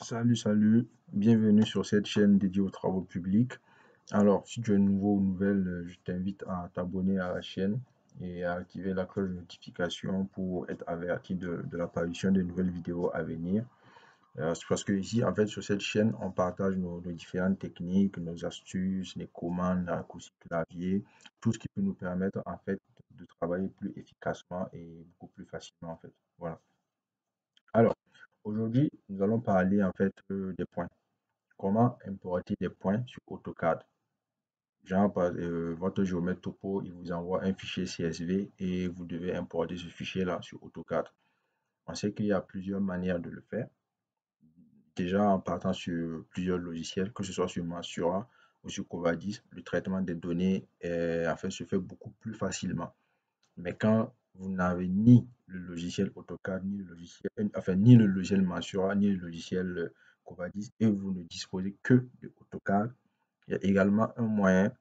Salut, bienvenue sur cette chaîne dédiée aux travaux publics. Alors, si tu es nouveau ou nouvelle, je t'invite à t'abonner à la chaîne et à activer la cloche de notification pour être averti de l'apparition de nouvelles vidéos à venir. C'est parce que ici, en fait, sur cette chaîne, on partage nos différentes techniques, nos astuces, les commandes, la raccourcis clavier, tout ce qui peut nous permettre, en fait, de travailler plus efficacement et beaucoup plus facilement, en fait. Voilà. Alors, aujourd'hui, nous allons parler, en fait, des points. Comment importer des points sur AutoCAD? Genre, votre géomètre topo, il vous envoie un fichier CSV et vous devez importer ce fichier-là sur AutoCAD. On sait qu'il y a plusieurs manières de le faire. Déjà, en partant sur plusieurs logiciels, que ce soit sur Masura ou sur Covadis, le traitement des données en fait, se fait beaucoup plus facilement. Mais quand vous n'avez ni le logiciel AutoCAD, ni le logiciel Masura, ni le logiciel Covadis, et vous ne disposez que de AutoCAD, il y a également un moyen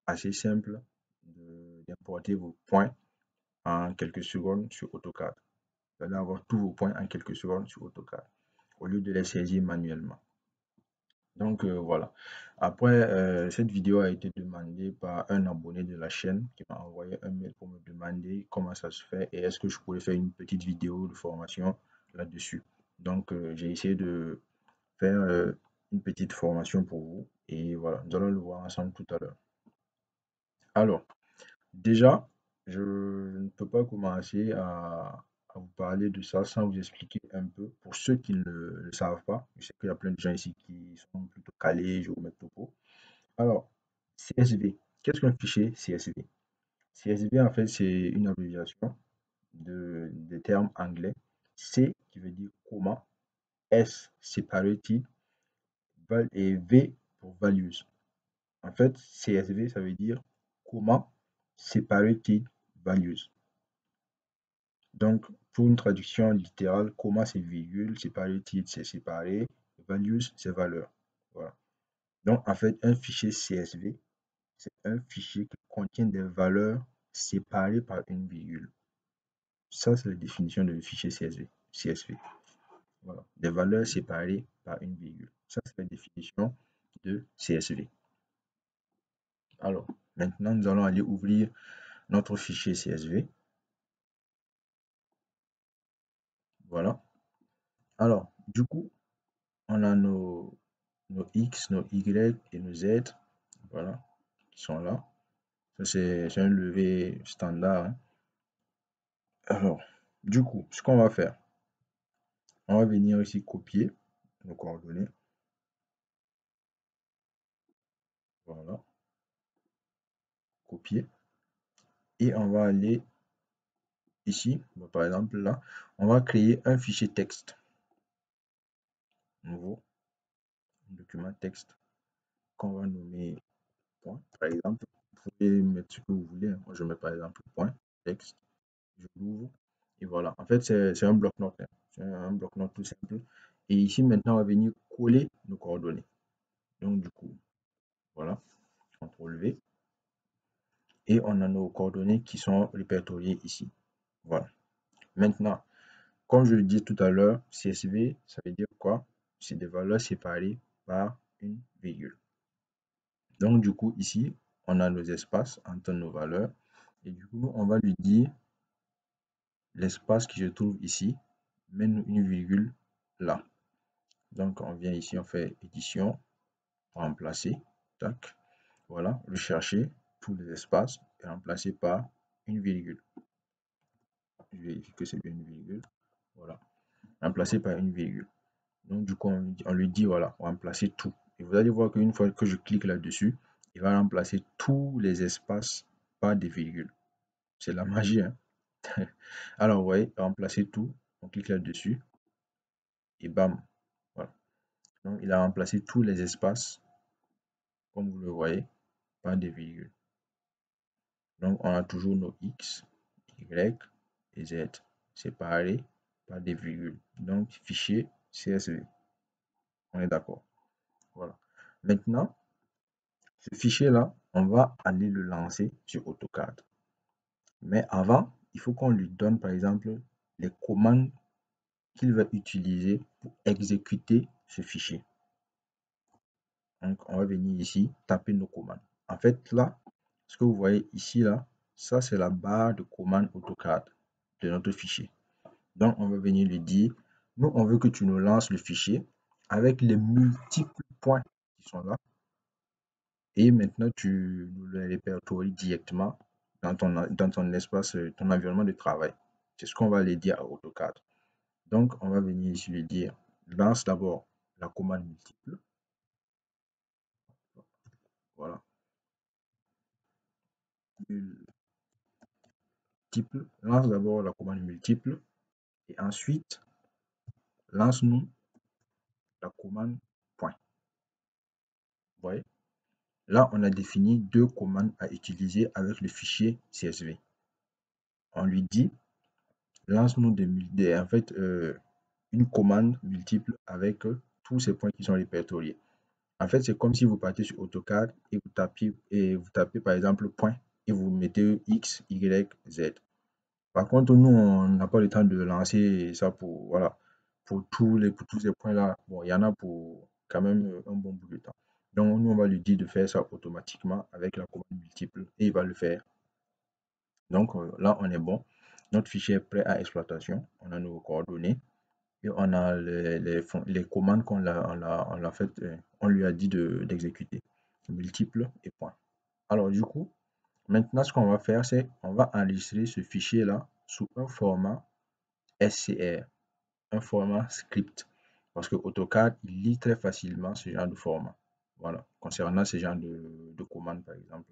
assez simple d'importer vos points en quelques secondes sur AutoCAD. Vous allez avoir tous vos points en quelques secondes sur AutoCAD, au lieu de les saisir manuellement. Donc voilà. Après, cette vidéo a été demandée par un abonné de la chaîne qui m'a envoyé un mail pour me demander comment ça se fait et est-ce que je pourrais faire une petite vidéo de formation là-dessus. Donc j'ai essayé de faire une petite formation pour vous et voilà, nous allons le voir ensemble tout à l'heure. Alors, déjà, je ne peux pas commencer à vous parler de ça sans vous expliquer un peu. Pour ceux qui ne le savent pas, je sais qu'il y a plein de gens ici qui sont plutôt calés, géomètre topo. Alors, CSV, qu'est-ce qu'un fichier CSV? CSV, en fait, c'est une abréviation des termes anglais. C qui veut dire comment, S separated et V pour values. En fait, CSV, ça veut dire comment separated values. Donc, pour une traduction littérale, comma c'est virgule, separated c'est séparé, values c'est valeur. Voilà. Donc, en fait, un fichier CSV, c'est un fichier qui contient des valeurs séparées par une virgule. Ça, c'est la définition de fichier CSV. Voilà. Des valeurs séparées par une virgule. Ça, c'est la définition de CSV. Alors, maintenant, nous allons aller ouvrir notre fichier CSV. Voilà. Alors, du coup, on a nos X, nos Y et nos Z, voilà, qui sont là. Ça, c'est un levé standard, hein. Alors, du coup, ce qu'on va faire, on va venir ici copier nos coordonnées. Voilà, copier. Et on va aller ici, par exemple là, on va créer un fichier texte. Nouveau, document texte, qu'on va nommer point. Par exemple, vous pouvez mettre ce que vous voulez. Moi, je mets par exemple point, texte. Je l'ouvre et voilà. En fait, c'est un bloc-notes, hein. C'est un bloc-notes tout simple. Et ici, maintenant, on va venir coller nos coordonnées. Donc, du coup, voilà, CTRL V. Et on a nos coordonnées qui sont répertoriées ici. Voilà. Maintenant, comme je le disais tout à l'heure, CSV, ça veut dire quoi? C'est des valeurs séparées par une virgule. Donc, du coup, ici, on a nos espaces entre nos valeurs. Et du coup, on va lui dire l'espace qui se trouve ici, mène une virgule là. Donc, on vient ici, on fait édition, remplacer, tac, voilà, rechercher tous les espaces et remplacer par une virgule. Je vérifie que c'est bien une virgule, voilà, remplacer par une virgule. Donc, du coup, on lui dit, voilà, remplacer tout. Et vous allez voir qu'une fois que je clique là-dessus, il va remplacer tous les espaces par des virgules. C'est la magie, hein. Alors, vous voyez, remplacer tout, on clique là-dessus et bam, voilà. Donc, il a remplacé tous les espaces, comme vous le voyez, par des virgules. Donc, on a toujours nos X, Y et Z séparés par des virgules. Donc, fichier CSV. On est d'accord. Voilà. Maintenant, ce fichier-là, on va aller le lancer sur AutoCAD. Mais avant, il faut qu'on lui donne, par exemple, les commandes qu'il va utiliser pour exécuter ce fichier. Donc, on va venir ici, taper nos commandes. En fait, là, ce que vous voyez ici, là, ça, c'est la barre de commande AutoCAD de notre fichier. Donc, on va venir lui dire, nous, on veut que tu nous lances le fichier avec les multiples points qui sont là. Et maintenant, tu nous les répertories directement dans ton espace, ton environnement de travail. C'est ce qu'on va aller dire à AutoCAD. Donc, on va venir ici lui dire, lance d'abord la commande multiple. Voilà. Multiple. Lance d'abord la commande multiple. Et ensuite, lance-nous la commande point. Vous voyez? Là, on a défini deux commandes à utiliser avec le fichier CSV. On lui dit, lance-nous une commande multiple avec tous ces points qui sont répertoriés. En fait, c'est comme si vous partez sur AutoCAD et vous tapez par exemple point et vous mettez X, Y, Z. Par contre, nous, on n'a pas le temps de lancer ça pour, voilà, pour tous ces points-là. Bon, il y en a pour quand même un bon bout de temps. Donc, nous, on va lui dire de faire ça automatiquement avec la commande multiple et il va le faire. Donc, là, on est bon. Notre fichier est prêt à exploitation. On a nos coordonnées et on a les commandes on lui a dit d'exécuter. Multiple et point. Alors, du coup, maintenant, ce qu'on va faire, c'est on va enregistrer ce fichier-là sous un format SCR, un format script. Parce que AutoCAD, il lit très facilement ce genre de format. Voilà, concernant ce genre de commande, par exemple.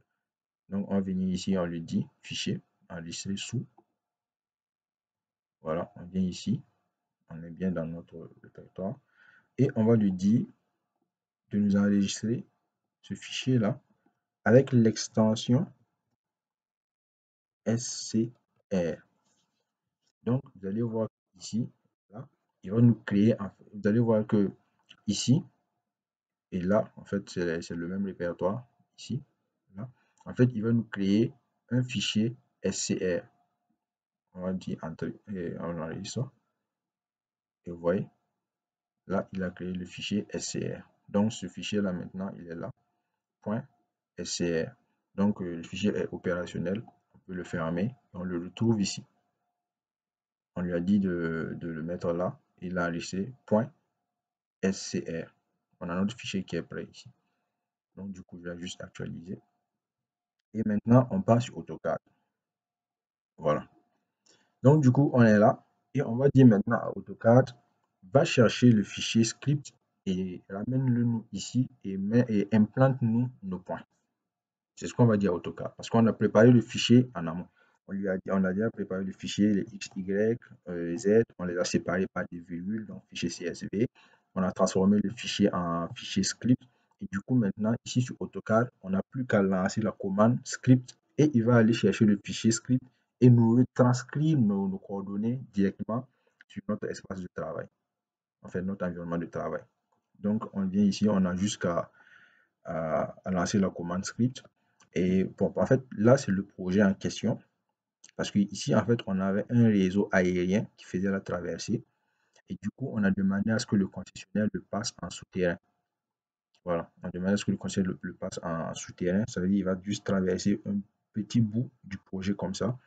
Donc, on va venir ici, on lui dit fichier, enregistrer sous. Voilà, on vient ici, on est bien dans notre répertoire. Et on va lui dire de nous enregistrer ce fichier-là avec l'extension SCR. Donc, vous allez voir ici, là, il va nous créer, vous allez voir que ici et là, en fait, c'est le même répertoire, ici, là. En fait, il va nous créer un fichier SCR. On va dire entrer et on enregistre ça. Et vous voyez, là, il a créé le fichier SCR. Donc, ce fichier-là, maintenant, il est là, .scr. Donc, le fichier est opérationnel. On peut le fermer et on le retrouve ici. On lui a dit de le mettre là. Il a enregistré .scr. On a notre fichier qui est prêt ici. Donc, du coup, je vais juste actualiser. Et maintenant, on passe sur AutoCAD. Voilà. Donc, du coup, on est là. Et on va dire maintenant à AutoCAD, va chercher le fichier script et ramène-le nous ici et implante-nous nos points. C'est ce qu'on va dire à AutoCAD. Parce qu'on a préparé le fichier en amont. On a déjà préparé le fichier, les X, Y, Z. On les a séparés par des virgules, donc fichier CSV. On a transformé le fichier en fichier script. Et du coup, maintenant, ici sur AutoCAD, on n'a plus qu'à lancer la commande script et il va aller chercher le fichier script et nous retranscrire nos coordonnées directement sur notre espace de travail, en fait, notre environnement de travail. Donc, on vient ici, on a jusqu'à lancer la commande script. Et bon, en fait, là, c'est le projet en question. Parce qu'ici, en fait, on avait un réseau aérien qui faisait la traversée. Et du coup, on a demandé à ce que le concessionnaire le passe en souterrain. Voilà, on demande à ce que le concessionnaire le passe en souterrain. Ça veut dire qu'il va juste traverser un petit bout du projet comme ça.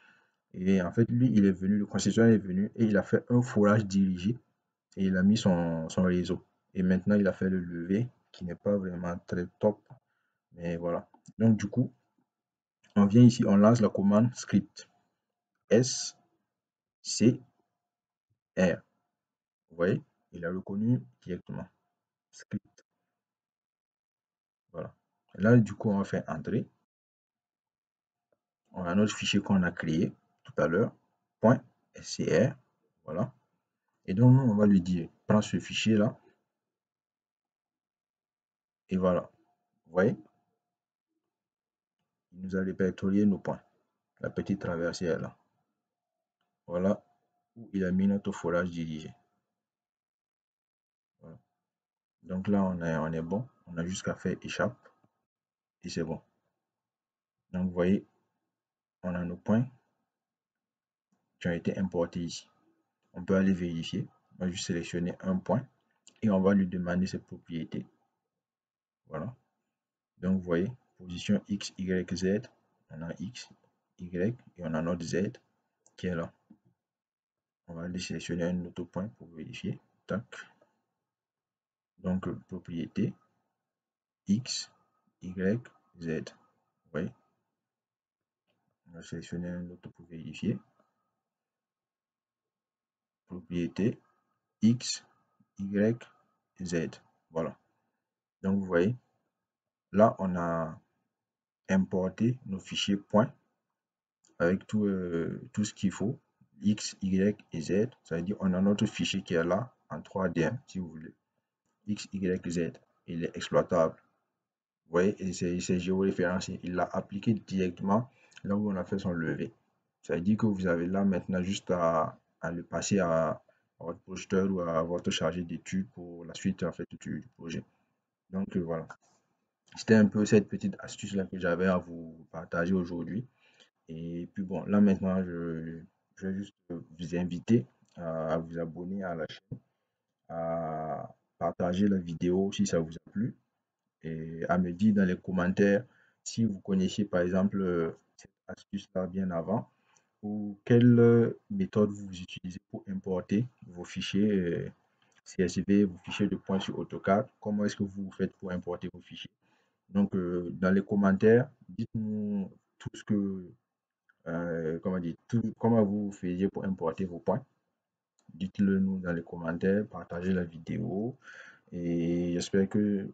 Et en fait, lui, il est venu, le concessionnaire est venu et il a fait un forage dirigé et il a mis son réseau. Et maintenant, il a fait le lever qui n'est pas vraiment très top. Mais voilà. Donc, du coup, on vient ici, on lance la commande script. S, C, R. Vous voyez, il a reconnu directement. Script. Voilà. Et là, du coup, on va faire entrer. On a notre fichier qu'on a créé tout à l'heure. .scr. Voilà. Et donc, nous, on va lui dire, prends ce fichier-là. Et voilà. Vous voyez, il nous a répertorié nos points. La petite traversée est là. Voilà où il a mis notre forage dirigé. Voilà. Donc là, on est bon. On a juste qu'à faire échappe. Et c'est bon. Donc, vous voyez, on a nos points qui ont été importés ici. On peut aller vérifier. On va juste sélectionner un point et on va lui demander ses propriétés. Voilà. Donc, vous voyez, position X, Y, Z. On a X, Y et on a notre Z qui est là. On va aller sélectionner un autre point pour vérifier. Tac. Donc, propriété X, Y, Z. Vous voyez, on va sélectionner un autre pour vérifier. Propriété X, Y, Z. Voilà. Donc, vous voyez, là, on a importé nos fichiers points avec tout ce qu'il faut. X, Y et Z. Ça veut dire on a notre fichier qui est là en 3D, hein, si vous voulez. X, Y, Z. Il est exploitable. Vous voyez, et c'est géoréférencé. Il l'a appliqué directement là où on a fait son levé. Ça veut dire que vous avez là maintenant juste à le passer à votre projecteur ou à votre chargé d'études pour la suite en fait du projet. Donc voilà. C'était un peu cette petite astuce-là que j'avais à vous partager aujourd'hui. Et puis bon, là maintenant, je vais juste vous inviter à vous abonner à la chaîne, à partager la vidéo si ça vous a plu et à me dire dans les commentaires si vous connaissiez par exemple cette astuce-là bien avant ou quelle méthode vous utilisez pour importer vos fichiers CSV, vos fichiers de points sur AutoCAD. Comment est-ce que vous faites pour importer vos fichiers? Donc, dans les commentaires, dites-nous tout ce que, comment dire, comment vous faisiez pour importer vos points. Dites-le nous dans les commentaires, partagez la vidéo et j'espère que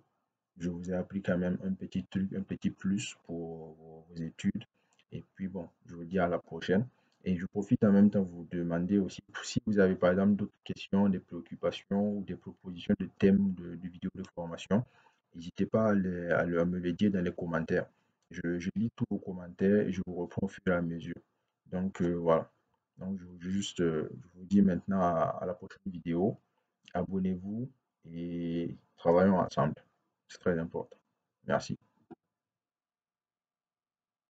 je vous ai appris quand même un petit truc, un petit plus pour vos études. Et puis bon, je vous dis à la prochaine. Et je profite en même temps de vous demander aussi si vous avez par exemple d'autres questions, des préoccupations ou des propositions de thèmes de vidéos de formation, n'hésitez pas à me les dire dans les commentaires. Je lis tous vos commentaires et je vous reprends au fur et à mesure. Donc voilà. Donc je vous dis maintenant à la prochaine vidéo. Abonnez-vous et travaillons ensemble. C'est très important. Merci.